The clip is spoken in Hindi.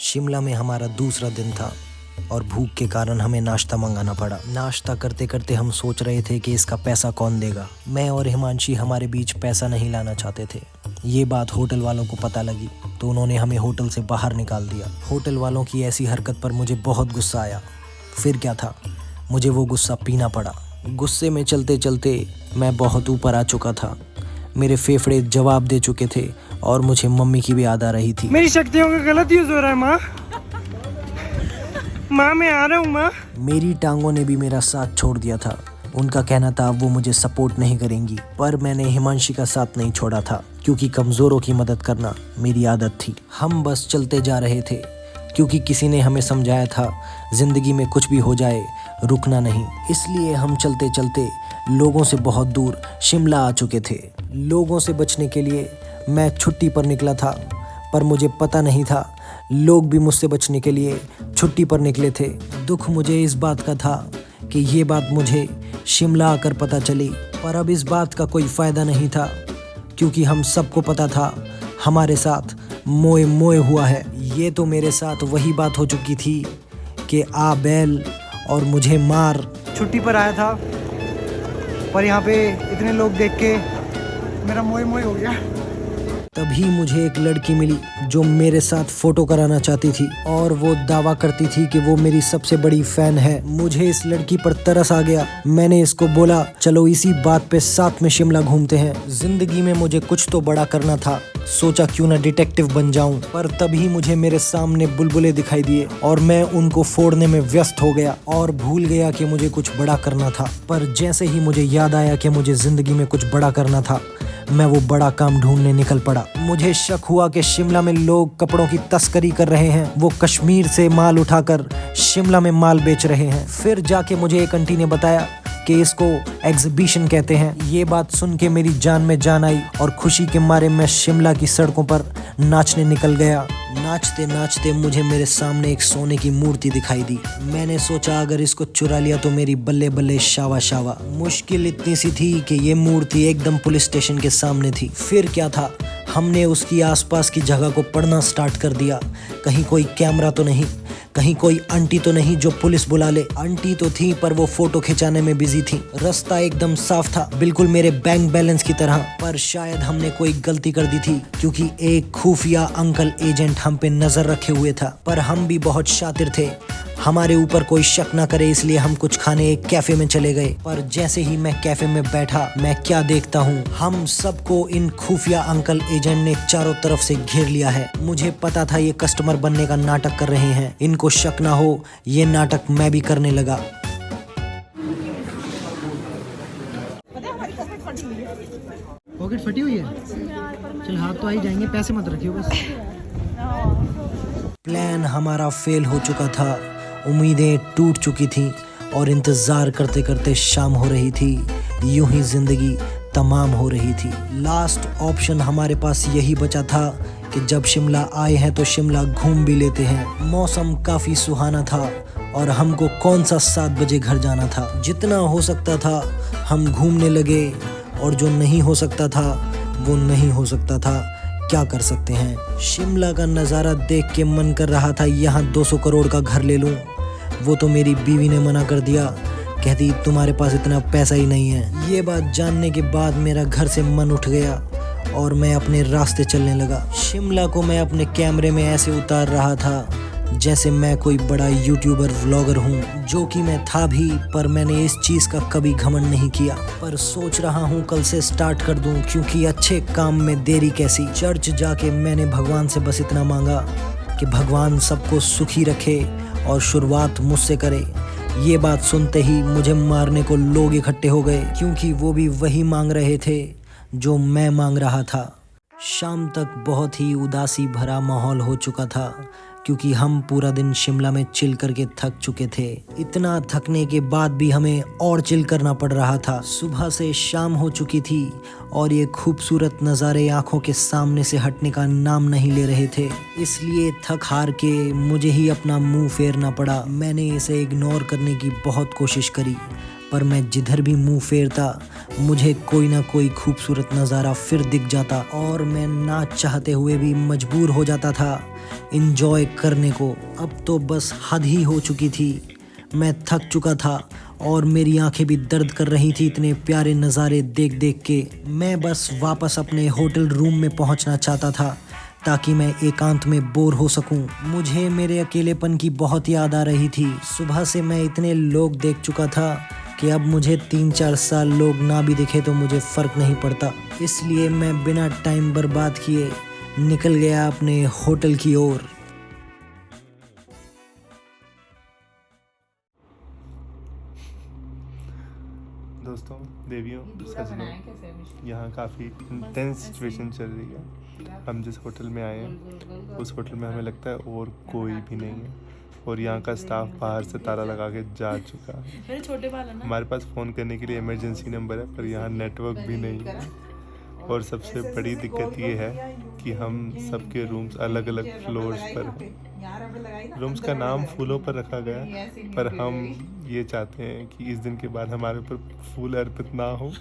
शिमला में हमारा दूसरा दिन था और भूख के कारण हमें नाश्ता मंगाना पड़ा। नाश्ता करते करते हम सोच रहे थे कि इसका पैसा कौन देगा। मैं और हिमांशी हमारे बीच पैसा नहीं लाना चाहते थे। ये बात होटल वालों को पता लगी तो उन्होंने हमें होटल से बाहर निकाल दिया। होटल वालों की ऐसी हरकत पर मुझे बहुत गुस्सा आया। फिर क्या था, मुझे वो गुस्सा पीना पड़ा। गुस्से में चलते चलते मैं बहुत ऊपर आ चुका था। मेरे फेफड़े जवाब दे चुके थे और मुझे मम्मी की भी याद आ रही थी। मेरी शक्तियों का गलत यूज हो रहा है माँ। माँ मैं आ रहा हूँ माँ। मेरी टांगों ने भी मेरा साथ छोड़ दिया था। उनका कहना था वो मुझे सपोर्ट नहीं करेंगी, पर मैंने हिमांशी का साथ नहीं छोड़ा था क्योंकि कमजोरों की मदद करना मेरी आदत थी। हम बस चलते जा रहे थे क्योंकि किसी ने हमें समझाया था जिंदगी में कुछ भी हो जाए रुकना नहीं। इसलिए हम चलते चलते लोगों से बहुत दूर शिमला आ चुके थे। लोगों से बचने के लिए मैं छुट्टी पर निकला था, पर मुझे पता नहीं था लोग भी मुझसे बचने के लिए छुट्टी पर निकले थे। दुख मुझे इस बात का था कि ये बात मुझे शिमला आकर पता चली, पर अब इस बात का कोई फ़ायदा नहीं था क्योंकि हम सबको पता था हमारे साथ मोए मोए हुआ है। ये तो मेरे साथ वही बात हो चुकी थी कि आ बैल और मुझे मार। छुट्टी पर आया था पर यहाँ पे इतने लोग देख के मेरा मोए मोए हो गया। तभी मुझे एक लड़की मिली जो मेरे साथ फोटो कराना चाहती थी और वो दावा करती थी कि वो मेरी सबसे बड़ी फैन है। मुझे इस लड़की पर तरस आ गया। मैंने इसको बोला चलो इसी बात पे साथ में शिमला घूमते हैं। जिंदगी में मुझे कुछ तो बड़ा करना था। सोचा क्यों ना डिटेक्टिव बन जाऊं, पर तभी मुझे मेरे सामने बुलबुले दिखाई दिए और मैं उनको फोड़ने में व्यस्त हो गया और भूल गया कि मुझे कुछ बड़ा करना था। पर जैसे ही मुझे याद आया कि मुझे जिंदगी में कुछ बड़ा करना था, मैं वो बड़ा काम ढूंढने निकल पड़ा। मुझे शक हुआ कि शिमला में लोग कपड़ों की तस्करी कर रहे हैं। वो कश्मीर से माल उठाकर शिमला में माल बेच रहे हैं। फिर जाके मुझे एक आंटी ने बताया कि इसको एग्जीबिशन कहते हैं। ये बात सुन के मेरी जान में जान आई और खुशी के मारे मैं शिमला की सड़कों पर नाचने निकल गया। नाचते नाचते मुझे मेरे सामने एक सोने की मूर्ति दिखाई दी। मैंने सोचा अगर इसको चुरा लिया तो मेरी बल्ले बल्ले शावा शावा। मुश्किल इतनी सी थी कि ये मूर्ति एकदम पुलिस स्टेशन के सामने थी। फिर क्या था, हमने उसकी आसपास की जगह को पढ़ना स्टार्ट कर दिया। कहीं कोई कैमरा तो नहीं, कहीं कोई आंटी तो नहीं जो पुलिस बुला ले। आंटी तो थी पर वो फोटो खिंचाने में बिजी थी। रास्ता एकदम साफ था, बिल्कुल मेरे बैंक बैलेंस की तरह। पर शायद हमने कोई गलती कर दी थी क्योंकि एक खुफिया अंकल एजेंट हम पे नजर रखे हुए था। पर हम भी बहुत शातिर थे, हमारे ऊपर कोई शक ना करे, इसलिए हम कुछ खाने एक कैफे में चले गए। पर जैसे ही मैं कैफे में बैठा, मैं क्या देखता हूँ, हम सबको इन खुफिया अंकल एजेंट ने चारों तरफ से घेर लिया है। मुझे पता था ये कस्टमर बनने का नाटक कर रहे हैं, इनको शक ना हो ये नाटक मैं भी करने लगा। पॉकेट फटी हुई है, चल हाथ तो आ ही जाएंगे, पैसे मत रखियो बस। प्लान हमारा फेल हो चुका था, उम्मीदें टूट चुकी थीं और इंतज़ार करते करते शाम हो रही थी। यूं ही जिंदगी तमाम हो रही थी। लास्ट ऑप्शन हमारे पास यही बचा था कि जब शिमला आए हैं तो शिमला घूम भी लेते हैं। मौसम काफ़ी सुहाना था और हमको कौन सा 7 बजे घर जाना था। जितना हो सकता था हम घूमने लगे और जो नहीं हो सकता था वो नहीं हो सकता था। क्या कर सकते हैं। शिमला का नज़ारा देख के मन कर रहा था यहाँ 200 करोड़ का घर ले लूँ। वो तो मेरी बीवी ने मना कर दिया, कहती तुम्हारे पास इतना पैसा ही नहीं है। ये बात जानने के बाद मेरा घर से मन उठ गया और मैं अपने रास्ते चलने लगा। शिमला को मैं अपने कैमरे में ऐसे उतार रहा था जैसे मैं कोई बड़ा यूट्यूबर व्लॉगर हूँ, जो कि मैं था भी, पर मैंने इस चीज़ का कभी घमंड नहीं किया। पर सोच रहा हूँ कल से स्टार्ट कर दूँ क्योंकि अच्छे काम में देरी कैसी। चर्च जाके मैंने भगवान से बस इतना मांगा कि भगवान सबको सुखी रखे और शुरुआत मुझसे करे। ये बात सुनते ही मुझे मारने को लोग इकट्ठे हो गए क्योंकि वो भी वही मांग रहे थे जो मैं मांग रहा था। शाम तक बहुत ही उदासी भरा माहौल हो चुका था क्योंकि हम पूरा दिन शिमला में चिल करके थक चुके थे। इतना थकने के बाद भी हमें और चिल करना पड़ रहा था। सुबह से शाम हो चुकी थी और ये खूबसूरत नज़ारे आंखों के सामने से हटने का नाम नहीं ले रहे थे। इसलिए थक हार के मुझे ही अपना मुंह फेरना पड़ा। मैंने इसे इग्नोर करने की बहुत कोशिश करी, पर मैं जिधर भी मुंह फेरता मुझे कोई ना कोई खूबसूरत नज़ारा फिर दिख जाता और मैं ना चाहते हुए भी मजबूर हो जाता था इंजॉय करने को। अब तो बस हद ही हो चुकी थी। मैं थक चुका था और मेरी आंखें भी दर्द कर रही थी इतने प्यारे नज़ारे देख देख के। मैं बस वापस अपने होटल रूम में पहुंचना चाहता था ताकि मैं एकांत में बोर हो सकूं। मुझे मेरे अकेलेपन की बहुत याद आ रही थी। सुबह से मैं इतने लोग देख चुका था कि अब मुझे 3-4 साल लोग ना भी दिखे तो मुझे फ़र्क नहीं पड़ता। इसलिए मैं बिना टाइम बर्बाद किए निकल गया अपने होटल की ओर। दोस्तों, देवियों, सजनों, यहाँ काफ़ी इंटेंस सिचुएशन चल रही है। हम जिस होटल में आए हैं उस होटल में हमें लगता है और कोई भी नहीं है और यहाँ का स्टाफ बाहर से ताला लगा के जा चुका है। हमारे पास फ़ोन करने के लिए इमरजेंसी नंबर है पर यहाँ नेटवर्क भी नहीं है और सबसे बड़ी दिक्कत ये है कि हम सबके रूम्स अलग अलग फ्लोर्स पर हैं। रूम्स का नाम फूलों पर रखा गया पर हम ये चाहते हैं कि इस दिन के बाद हमारे ऊपर फूल अर्पित ना हो।